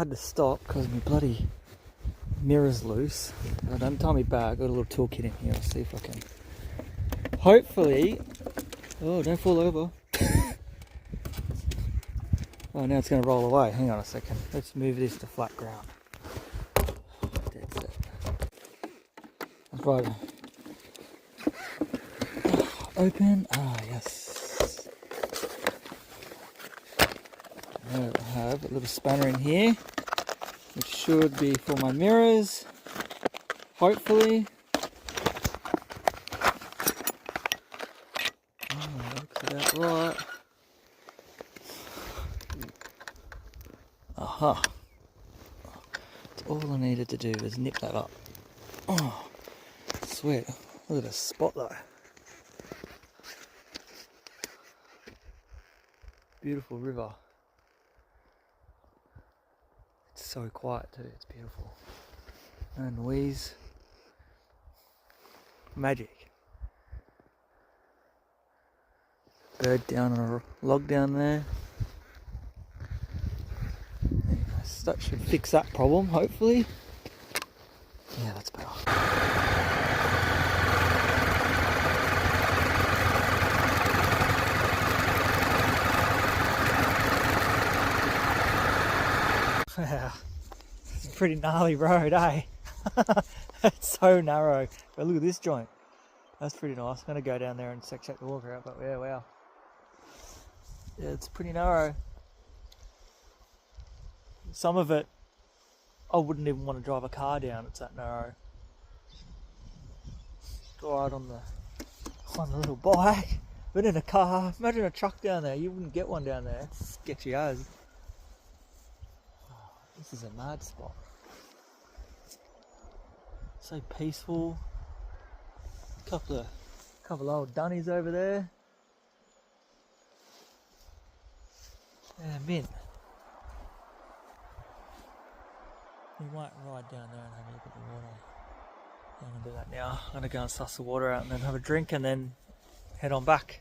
had to stop because my bloody mirror's loose. I don't tie me back. I've got a little toolkit in here. I'll see if I can. Hopefully. Oh, don't fall over. Oh, now it's going to roll away. Hang on a second. Let's move this to flat ground. That's it. That's right. Open. Ah, yes. There I have a little spanner in here, which should be for my mirrors. Hopefully. Oh, looks about right. Aha. All I needed to do was nip that up. Oh, sweet. Look at the spot though. Beautiful river. It's so quiet too, it's beautiful. No noise. Magic. Bird down on a log down there. Anyways, that should fix that problem, hopefully. Yeah, that's better. Wow, it's a pretty gnarly road, eh? It's so narrow. But look at this joint. That's pretty nice. I'm going to go down there and check the water out, but yeah, wow. Yeah, it's pretty narrow. Some of it, I wouldn't even want to drive a car down, it's that narrow. Ride on the little bike, but in a car, imagine a truck down there, you wouldn't get one down there. It's sketchy as. This is a mad spot. So peaceful. Couple of old dunnies over there. Yeah, mint. We might ride down there and have a look at the water. I'm going to do that now. I'm going to go and suss the water out and then have a drink and then head on back.